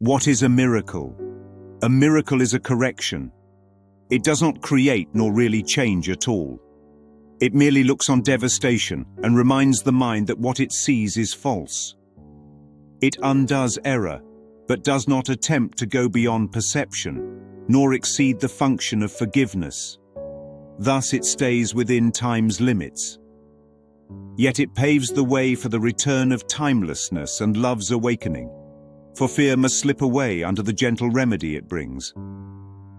What is a miracle? A miracle is a correction. It does not create nor really change at all. It merely looks on devastation and reminds the mind that what it sees is false. It undoes error, but does not attempt to go beyond perception, nor exceed the function of forgiveness. Thus it stays within time's limits. Yet it paves the way for the return of timelessness and love's awakening, for fear must slip away under the gentle remedy it brings.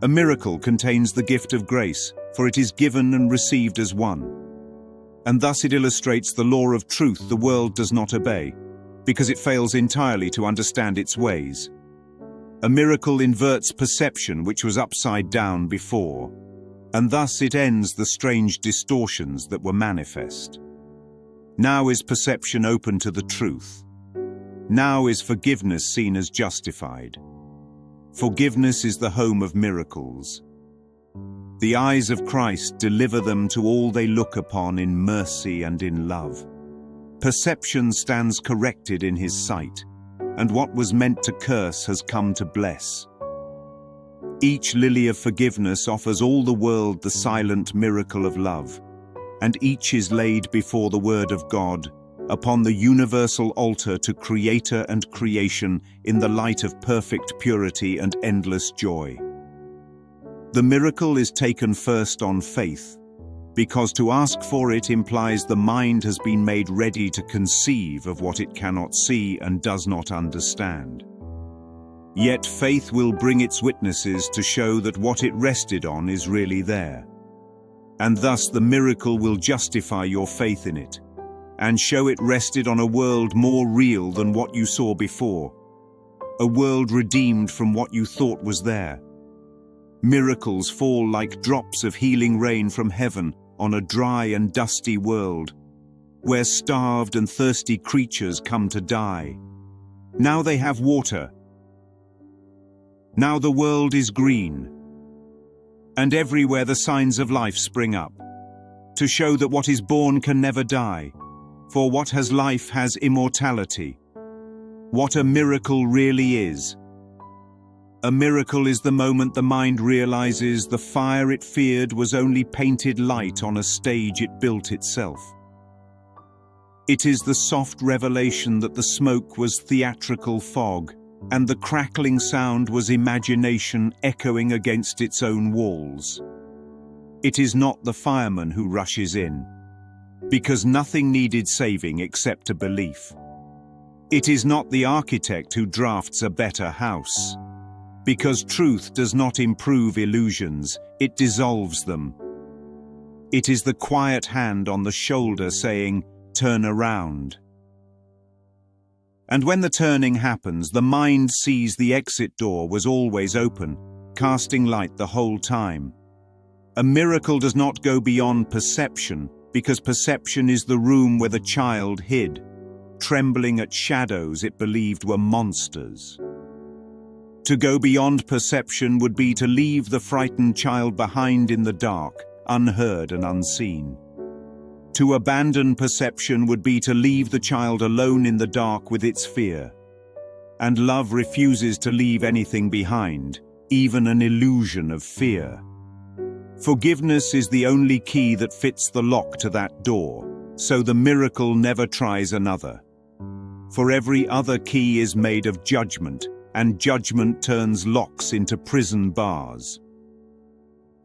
A miracle contains the gift of grace, for it is given and received as one. And thus it illustrates the law of truth the world does not obey, because it fails entirely to understand its ways. A miracle inverts perception which was upside down before, and thus it ends the strange distortions that were manifest. Now is perception open to the truth. Now is forgiveness seen as justified. Forgiveness is the home of miracles. The eyes of Christ deliver them to all they look upon in mercy and in love. Perception stands corrected in his sight, and what was meant to curse has come to bless. Each lily of forgiveness offers all the world the silent miracle of love, and each is laid before the Word of God, upon the universal altar to Creator and creation in the light of perfect purity and endless joy. The miracle is taken first on faith, because to ask for it implies the mind has been made ready to conceive of what it cannot see and does not understand. Yet faith will bring its witnesses to show that what it rested on is really there. And thus the miracle will justify your faith in it, and show it rested on a world more real than what you saw before, a world redeemed from what you thought was there. Miracles fall like drops of healing rain from heaven on a dry and dusty world, where starved and thirsty creatures come to die. Now they have water. Now the world is green, and everywhere the signs of life spring up, to show that what is born can never die, for what has life has immortality. What a miracle really is. A miracle is the moment the mind realizes the fire it feared was only painted light on a stage it built itself. It is the soft revelation that the smoke was theatrical fog, and the crackling sound was imagination echoing against its own walls. It is not the fireman who rushes in, because nothing needed saving except a belief. It is not the architect who drafts a better house, because truth does not improve illusions, it dissolves them. It is the quiet hand on the shoulder saying, "Turn around." And when the turning happens, the mind sees the exit door was always open, casting light the whole time. A miracle does not go beyond perception, because perception is the room where the child hid, trembling at shadows it believed were monsters. To go beyond perception would be to leave the frightened child behind in the dark, unheard and unseen. To abandon perception would be to leave the child alone in the dark with its fear. And love refuses to leave anything behind, even an illusion of fear. Forgiveness is the only key that fits the lock to that door, so the miracle never tries another. For every other key is made of judgment, and judgment turns locks into prison bars.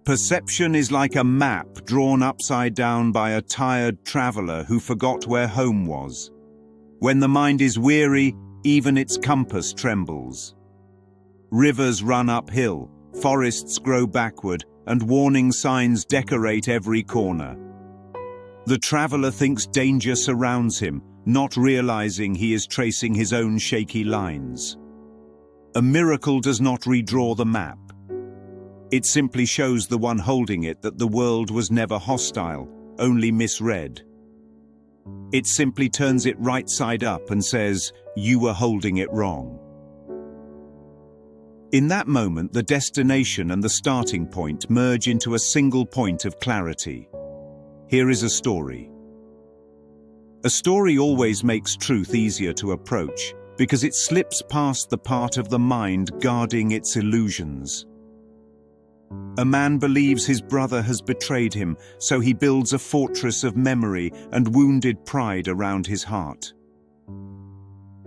Perception is like a map drawn upside down by a tired traveler who forgot where home was. When the mind is weary, even its compass trembles. Rivers run uphill, forests grow backward, and warning signs decorate every corner. The traveler thinks danger surrounds him, not realizing he is tracing his own shaky lines. A miracle does not redraw the map. It simply shows the one holding it that the world was never hostile, only misread. It simply turns it right side up and says, "You were holding it wrong." In that moment, the destination and the starting point merge into a single point of clarity. Here is a story. A story always makes truth easier to approach, because it slips past the part of the mind guarding its illusions. A man believes his brother has betrayed him, so he builds a fortress of memory and wounded pride around his heart.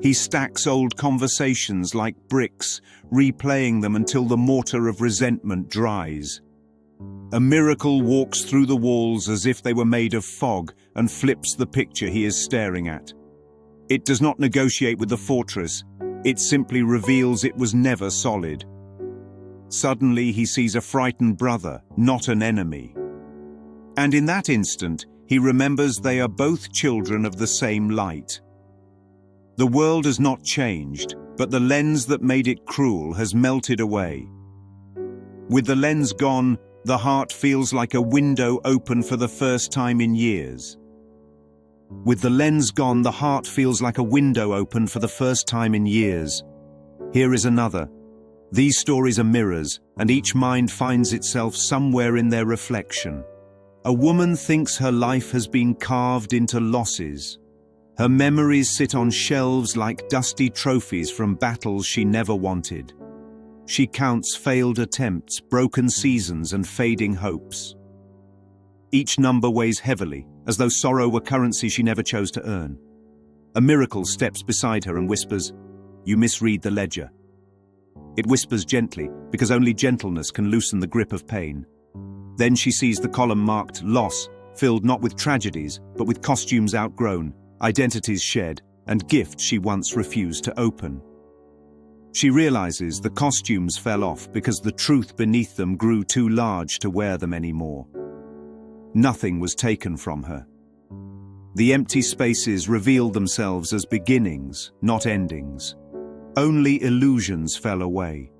He stacks old conversations like bricks, replaying them until the mortar of resentment dries. A miracle walks through the walls as if they were made of fog and flips the picture he is staring at. It does not negotiate with the fortress, it simply reveals it was never solid. Suddenly he sees a frightened brother, not an enemy. And in that instant, he remembers they are both children of the same light. The world has not changed, but the lens that made it cruel has melted away. With the lens gone, the heart feels like a window open for the first time in years. With the lens gone, the heart feels like a window open for the first time in years. Here is another. These stories are mirrors, and each mind finds itself somewhere in their reflection. A woman thinks her life has been carved into losses. Her memories sit on shelves like dusty trophies from battles she never wanted. She counts failed attempts, broken seasons, and fading hopes. Each number weighs heavily, as though sorrow were currency she never chose to earn. A miracle steps beside her and whispers, "You misread the ledger." It whispers gently, because only gentleness can loosen the grip of pain. Then she sees the column marked loss, filled not with tragedies, but with costumes outgrown, identities shed, and gifts she once refused to open. She realizes the costumes fell off because the truth beneath them grew too large to wear them anymore. Nothing was taken from her. The empty spaces revealed themselves as beginnings, not endings. Only illusions fell away.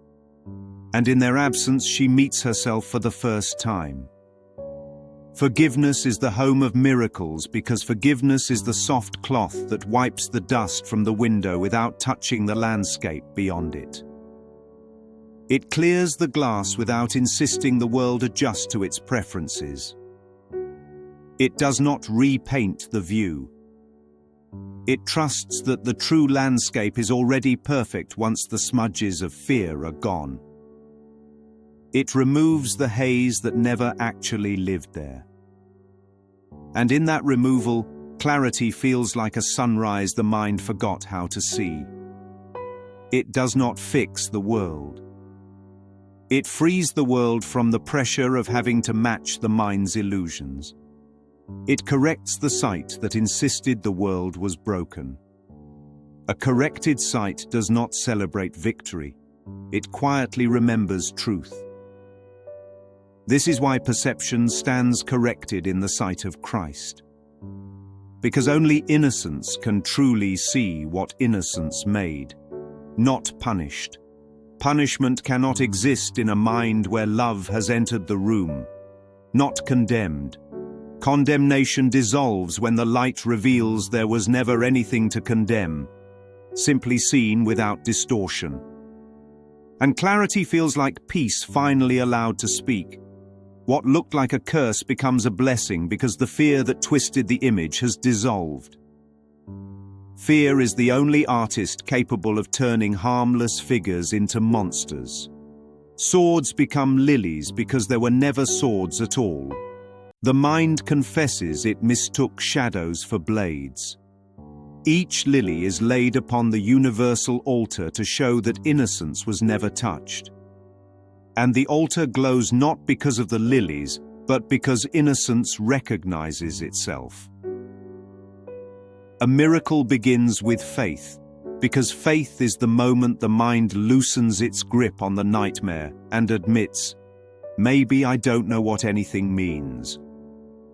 And in their absence, she meets herself for the first time. Forgiveness is the home of miracles because forgiveness is the soft cloth that wipes the dust from the window without touching the landscape beyond it. It clears the glass without insisting the world adjust to its preferences. It does not repaint the view. It trusts that the true landscape is already perfect once the smudges of fear are gone. It removes the haze that never actually lived there. And in that removal, clarity feels like a sunrise the mind forgot how to see. It does not fix the world. It frees the world from the pressure of having to match the mind's illusions. It corrects the sight that insisted the world was broken. A corrected sight does not celebrate victory. It quietly remembers truth. This is why perception stands corrected in the sight of Christ. Because only innocence can truly see what innocence made, not punished. Punishment cannot exist in a mind where love has entered the room, not condemned. Condemnation dissolves when the light reveals there was never anything to condemn, simply seen without distortion. And clarity feels like peace finally allowed to speak. What looked like a curse becomes a blessing because the fear that twisted the image has dissolved. Fear is the only artist capable of turning harmless figures into monsters. Swords become lilies because there were never swords at all. The mind confesses it mistook shadows for blades. Each lily is laid upon the universal altar to show that innocence was never touched. And the altar glows not because of the lilies, but because innocence recognizes itself. A miracle begins with faith, because faith is the moment the mind loosens its grip on the nightmare and admits, maybe I don't know what anything means.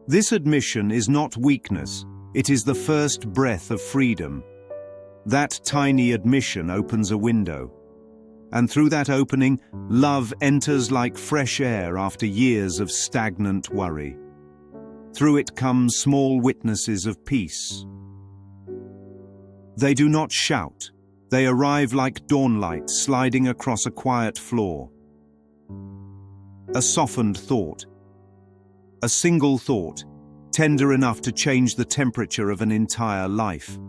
This admission is not weakness, it is the first breath of freedom. That tiny admission opens a window. And through that opening, love enters like fresh air after years of stagnant worry. Through it come small witnesses of peace. They do not shout. They arrive like dawnlight sliding across a quiet floor. A softened thought. A single thought, tender enough to change the temperature of an entire life.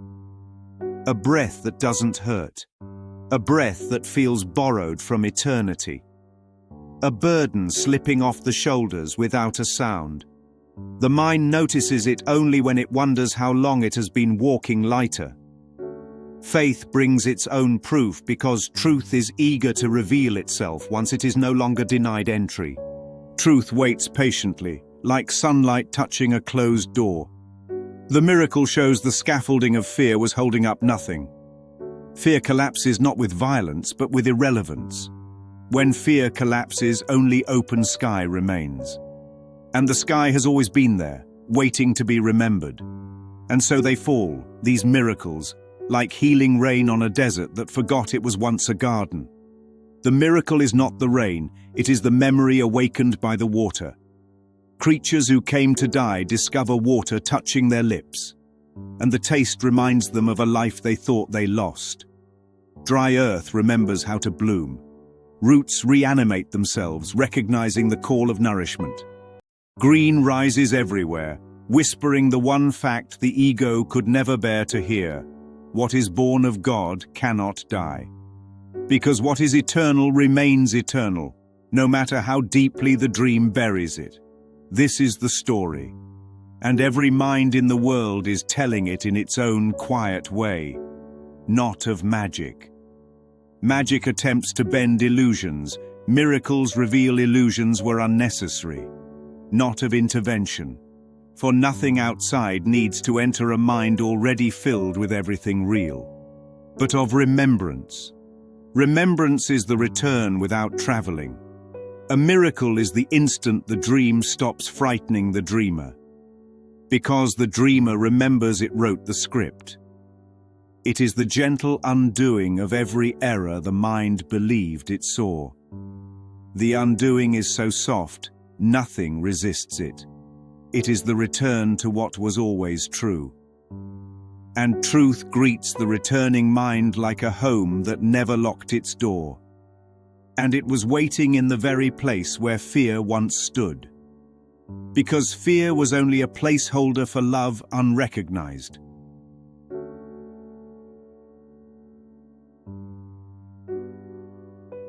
a breath that doesn't hurt, a breath that feels borrowed from eternity, a burden slipping off the shoulders without a sound. The mind notices it only when it wonders how long it has been walking lighter. Faith brings its own proof because truth is eager to reveal itself once it is no longer denied entry. Truth waits patiently, like sunlight touching a closed door. The miracle shows the scaffolding of fear was holding up nothing. Fear collapses not with violence, but with irrelevance. When fear collapses, only open sky remains. And the sky has always been there, waiting to be remembered. And so they fall, these miracles, like healing rain on a desert that forgot it was once a garden. The miracle is not the rain, it is the memory awakened by the water. Creatures who came to die discover water touching their lips, and the taste reminds them of a life they thought they lost. Dry earth remembers how to bloom. Roots reanimate themselves, recognizing the call of nourishment. Green rises everywhere, whispering the one fact the ego could never bear to hear: what is born of God cannot die. Because what is eternal remains eternal, no matter how deeply the dream buries it. This is the story, and every mind in the world is telling it in its own quiet way, not of magic. Magic attempts to bend illusions, miracles reveal illusions were unnecessary, not of intervention, for nothing outside needs to enter a mind already filled with everything real, but of remembrance. Remembrance is the return without traveling. A miracle is the instant the dream stops frightening the dreamer, because the dreamer remembers it wrote the script. It is the gentle undoing of every error the mind believed it saw. The undoing is so soft, nothing resists it. It is the return to what was always true. And truth greets the returning mind like a home that never locked its door. And it was waiting in the very place where fear once stood. Because fear was only a placeholder for love unrecognized.